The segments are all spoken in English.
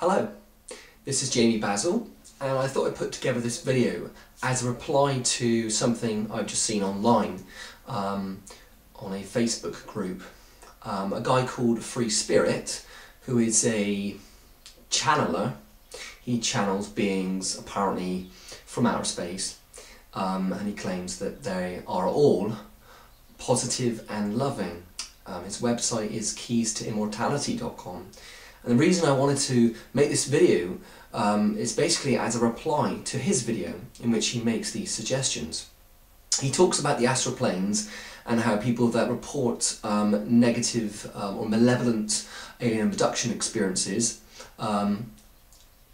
Hello, this is Jamie Basil, and I thought I'd put together this video as a reply to something I've just seen online on a Facebook group. A guy called FreeSpirit, who is a channeler. He channels beings apparently from outer space, and he claims that they are all positive and loving. His website is keystoimmortality.com. And the reason I wanted to make this video is basically as a reply to his video in which he makes these suggestions. He talks about the astral planes and how people that report negative or malevolent alien abduction experiences are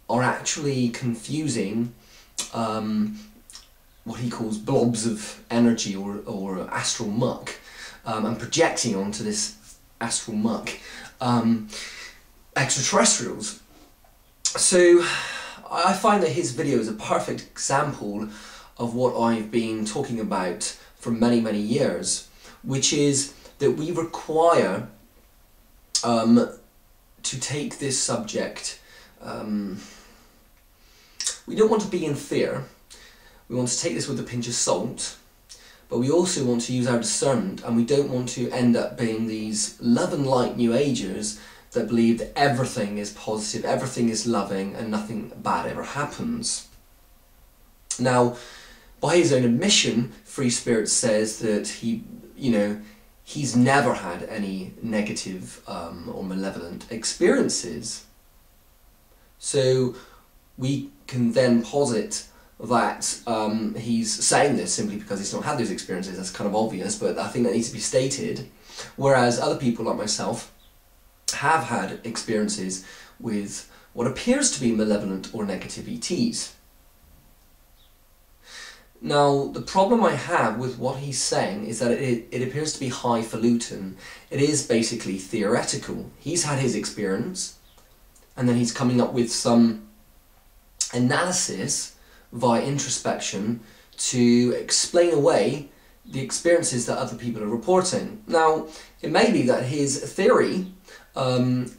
actually confusing what he calls blobs of energy or astral muck and projecting onto this astral muck extraterrestrials. So I find that his video is a perfect example of what I've been talking about for many years, which is that we require to take this subject, we don't want to be in fear, we want to take this with a pinch of salt, but we also want to use our discernment, and we don't want to end up being these love and light New Agers that believe that everything is positive, everything is loving, and nothing bad ever happens. Now, by his own admission, FreeSpirit says that he's never had any negative or malevolent experiences. So we can then posit that he's saying this simply because he's not had those experiences. That's kind of obvious, but I think that needs to be stated. Whereas other people like myself have had experiences with what appears to be malevolent or negative ETs. Now, the problem I have with what he's saying is that it appears to be highfalutin. It is basically theoretical. He's had his experience, and then he's coming up with some analysis via introspection to explain away the experiences that other people are reporting. Now, it may be that his theory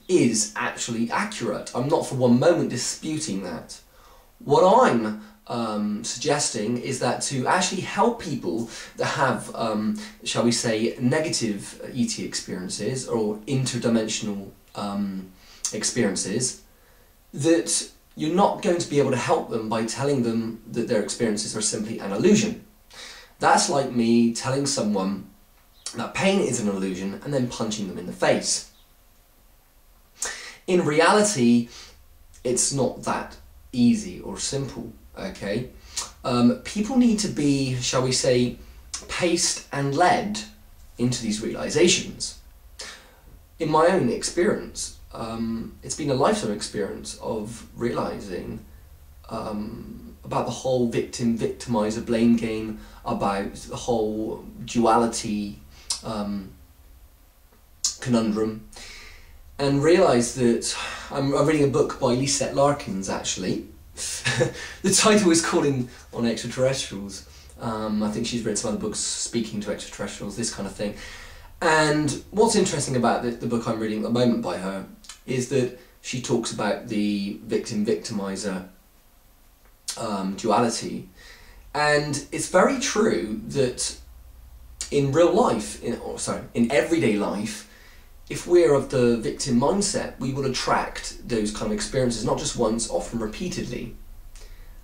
is actually accurate. I'm not for one moment disputing that. What I'm suggesting is that to actually help people that have, shall we say, negative ET experiences or interdimensional experiences, that you're not going to be able to help them by telling them that their experiences are simply an illusion. That's like me telling someone that pain is an illusion and then punching them in the face. In reality, it's not that easy or simple, okay? People need to be, shall we say, paced and led into these realizations. In my own experience, it's been a lifetime experience of realizing about the whole victim-victimizer blame game, about the whole duality conundrum, and realise that I'm reading a book by Lisette Larkins, actually. The title is Calling on Extraterrestrials. I think she's written some other books speaking to extraterrestrials, this kind of thing. And what's interesting about the book I'm reading at the moment by her is that she talks about the victim-victimizer duality. And it's very true that in real life, in everyday life, if we're of the victim mindset, we will attract those kind of experiences, not just once, often repeatedly.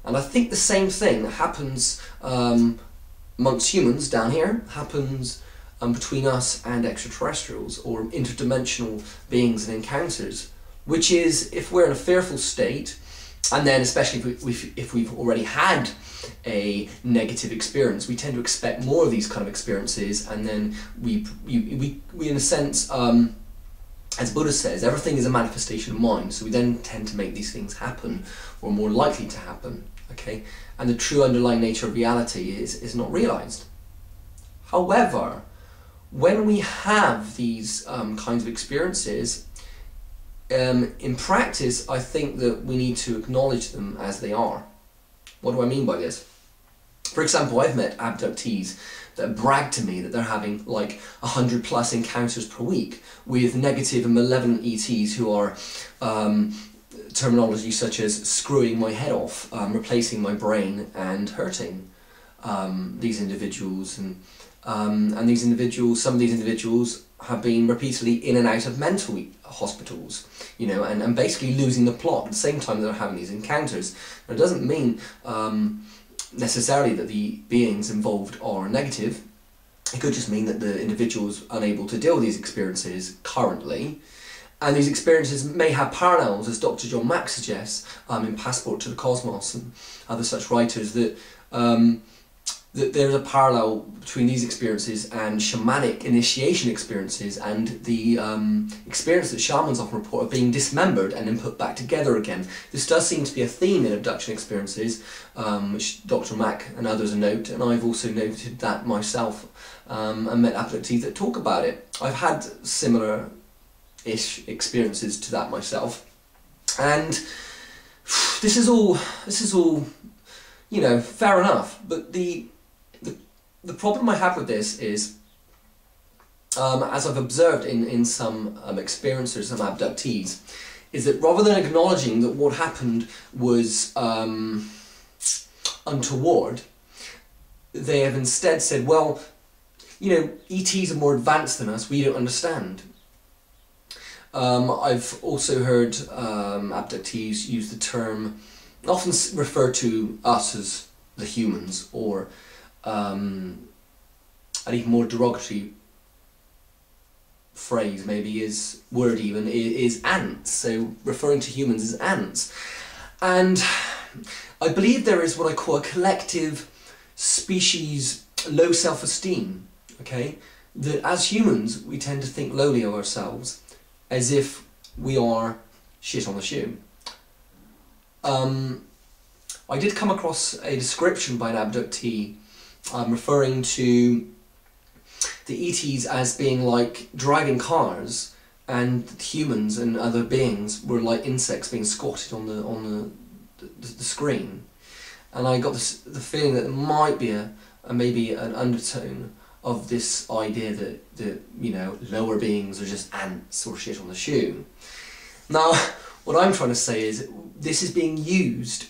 And I think the same thing happens amongst humans down here, happens between us and extraterrestrials or interdimensional beings and encounters, which is if we're in a fearful state, and then especially if we've already had a negative experience, we tend to expect more of these kind of experiences, and then we in a sense, as Buddha says, everything is a manifestation of mind, so we then tend to make these things happen, or more likely to happen, okay? And the true underlying nature of reality is not realized. However, when we have these kinds of experiences, in practice, I think that we need to acknowledge them as they are. What do I mean by this? For example, I've met abductees that brag to me that they're having like 100+ encounters per week with negative and malevolent ETs who are terminology such as screwing my head off, replacing my brain, and hurting these individuals, and these individuals, some of these individuals have been repeatedly in and out of mental hospitals, you know, and basically losing the plot at the same time that they're having these encounters. Now, it doesn't mean necessarily that the beings involved are negative. It could just mean that the individual is unable to deal with these experiences currently, and these experiences may have parallels, as Dr. John Mack suggests in Passport to the Cosmos and other such writers, that that there's a parallel between these experiences and shamanic initiation experiences, and the experience that shamans often report of being dismembered and then put back together again. This does seem to be a theme in abduction experiences, which Dr. Mack and others note, and I've also noted that myself, and met abductees that talk about it. I've had similar-ish experiences to that myself, and this is all, you know, fair enough, but the problem I have with this is, as I've observed in some experiencers, some abductees, is that rather than acknowledging that what happened was untoward, they have instead said, well, you know, ETs are more advanced than us, we don't understand. I've also heard abductees use the term, often refer to us as the humans, or an even more derogatory phrase, maybe is word even, is ants, so referring to humans as ants. And I believe there is what I call a collective species low self-esteem, okay? That as humans we tend to think lowly of ourselves, as if we are shit on the shoe. I did come across a description by an abductee referring to the ETs as being like driving cars, and humans and other beings were like insects being squatted on the screen. And I got the feeling that there might be maybe an undertone of this idea that you know, lower beings are just ants or shit on the shoe. Now, what I'm trying to say is this is being used,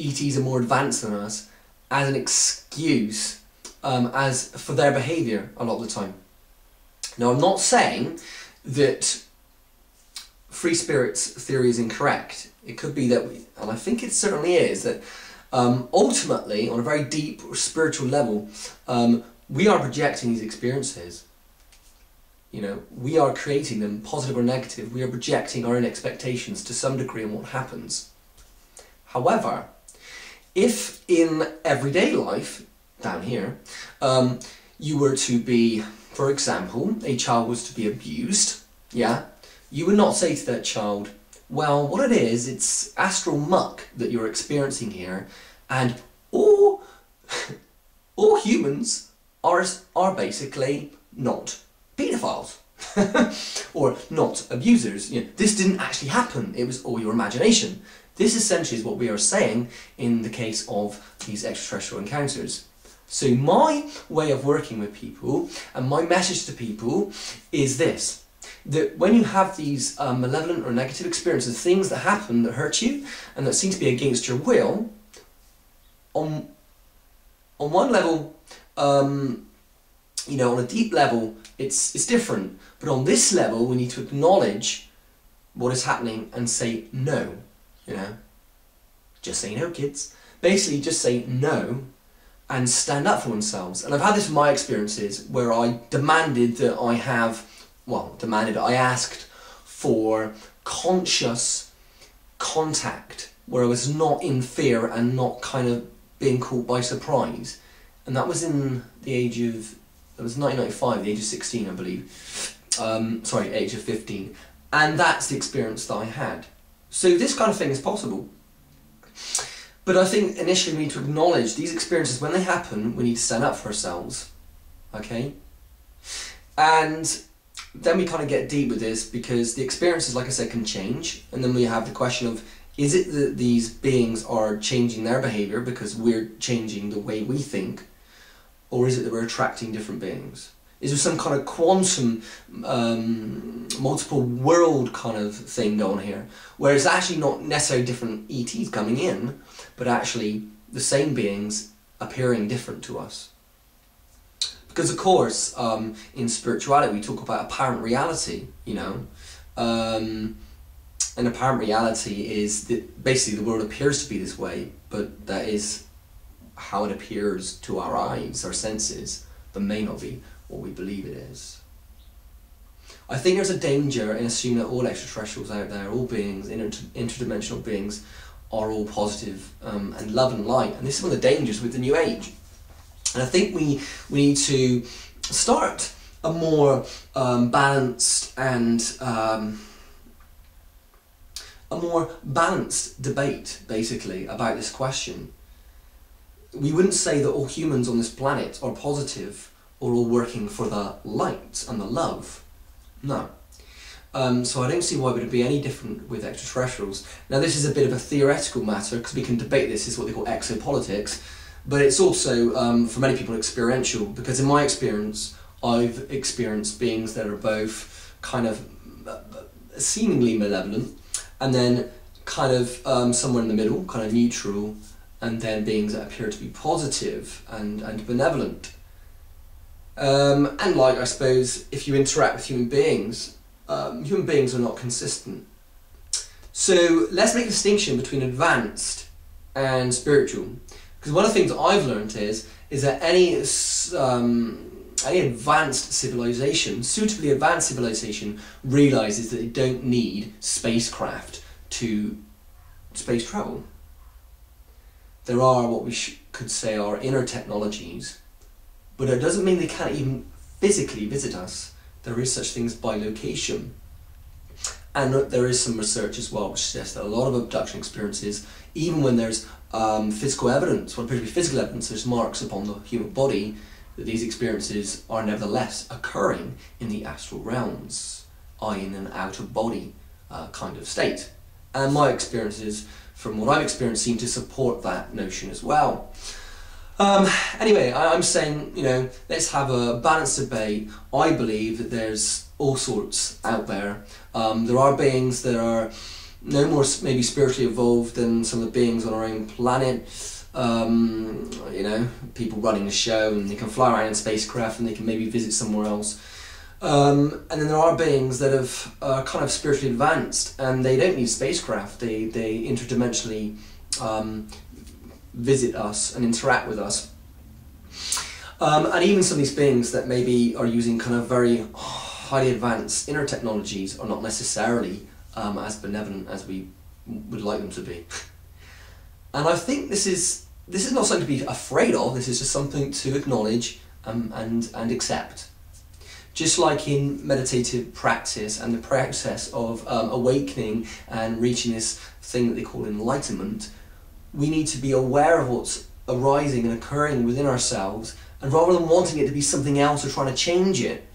ETs are more advanced than us, as an excuse as for their behaviour a lot of the time. Now, I'm not saying that FreeSpirit's theory is incorrect. It could be that, and I think it certainly is, that ultimately, on a very deep spiritual level, we are projecting these experiences. You know, we are creating them, positive or negative. We are projecting our own expectations to some degree on what happens. However, if in everyday life, down here, you were to be, for example, a child was to be abused, yeah, you would not say to that child, well, what it is, it's astral muck that you're experiencing here, and all humans are basically not paedophiles or not abusers. You know, this didn't actually happen, it was all your imagination. This essentially is what we are saying in the case of these extraterrestrial encounters. So my way of working with people and my message to people is this: that when you have these malevolent or negative experiences, things that happen that hurt you and that seem to be against your will, on one level, you know, on a deep level, it's different. But on this level, we need to acknowledge what is happening and say no. You know, just say no, kids. Basically, just say no and stand up for themselves. And I've had this in my experiences where I demanded that I asked for conscious contact, where I was not in fear and not kind of being caught by surprise. And that was in the age of, it was 1995, the age of 16, I believe. Sorry, age of 15. And that's the experience that I had. So this kind of thing is possible. But I think initially we need to acknowledge these experiences. When they happen, we need to stand up for ourselves. Okay? And then we kind of get deep with this, because the experiences, like I said, can change. And then we have the question of, is it that these beings are changing their behaviour because we're changing the way we think? Or is it that we're attracting different beings? Is there some kind of quantum, multiple world kind of thing going here, where it's actually not necessarily different ETs coming in, but actually the same beings appearing different to us? Because of course, in spirituality we talk about apparent reality, you know, and apparent reality is that basically the world appears to be this way, but that is how it appears to our eyes, our senses, but may not be what we believe it is. I think there's a danger in assuming that all extraterrestrials out there, all beings, interdimensional beings, are all positive and love and light, and this is one of the dangers with the New Age. And I think we need to start a more balanced and a more balanced debate, basically, about this question. We wouldn't say that all humans on this planet are positive or all working for the light and the love. No. So I don't see why it would be any different with extraterrestrials. Now this is a bit of a theoretical matter, because we can debate this, it's what they call exopolitics, but it's also, for many people, experiential, because in my experience, I've experienced beings that are both kind of seemingly malevolent, and then kind of somewhere in the middle, kind of neutral, and then beings that appear to be positive and benevolent. And like, I suppose, if you interact with human beings are not consistent. So let's make a distinction between advanced and spiritual. Because one of the things I've learned is that any advanced civilization, suitably advanced civilization, realises that they don't need spacecraft to space travel. There are what we could say are inner technologies, but it doesn't mean they can't even physically visit us. There is such things by location. And there is some research as well which suggests that a lot of abduction experiences, even when there's physical evidence, what appears to be physical evidence, there's marks upon the human body, that these experiences are nevertheless occurring in the astral realms, i.e. in an out-of-body kind of state. And my experiences, from what I've experienced, seem to support that notion as well. Anyway, I'm saying, you know, let's have a balanced debate. I believe that there's all sorts out there. There are beings that are no more maybe spiritually evolved than some of the beings on our own planet. You know, people running the show, and they can fly around in spacecraft and they can maybe visit somewhere else. And then there are beings that are kind of spiritually advanced, and they don't need spacecraft. They interdimensionally visit us and interact with us. And even some of these beings that maybe are using kind of very highly advanced inner technologies are not necessarily as benevolent as we would like them to be. And I think this is not something to be afraid of, this is just something to acknowledge and accept. Just like in meditative practice and the process of awakening and reaching this thing that they call enlightenment, we need to be aware of what's arising and occurring within ourselves, and rather than wanting it to be something else or trying to change it,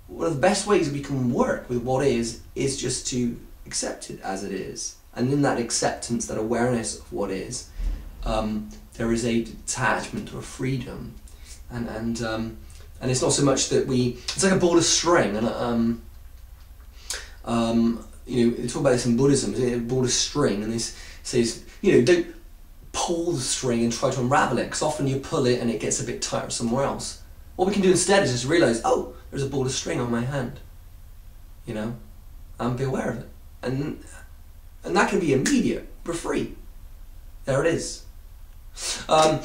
one of the best ways we can work with what is just to accept it as it is. And in that acceptance, that awareness of what is, there is a detachment or a freedom, and it's not so much that it's like a ball of string, and you know, they talk about this in Buddhism, a ball of string, and this says, you know, don't pull the string and try to unravel it, because often you pull it and it gets a bit tighter somewhere else. What we can do instead is just realise, oh, there's a ball of string on my hand, you know, and be aware of it, and that can be immediate. We're free. There it is. So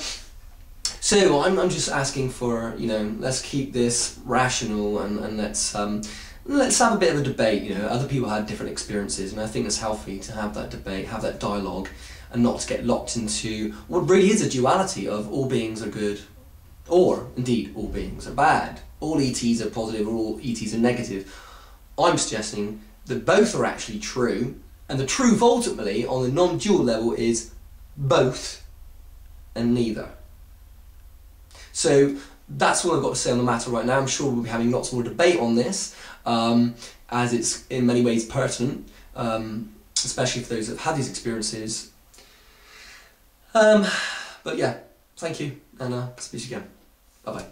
I'm just asking for, you know, let's keep this rational, and let's have a bit of a debate. You know, other people had different experiences, and I think it's healthy to have that debate, have that dialogue, and not to get locked into what really is a duality of all beings are good, or indeed all beings are bad. All ETs are positive, or all ETs are negative. I'm suggesting that both are actually true, and the truth ultimately on the non-dual level is both and neither. So that's what I've got to say on the matter right now. I'm sure we'll be having lots more debate on this, as it's in many ways pertinent, especially for those that have had these experiences. But yeah, thank you, and speak to you again. Bye bye.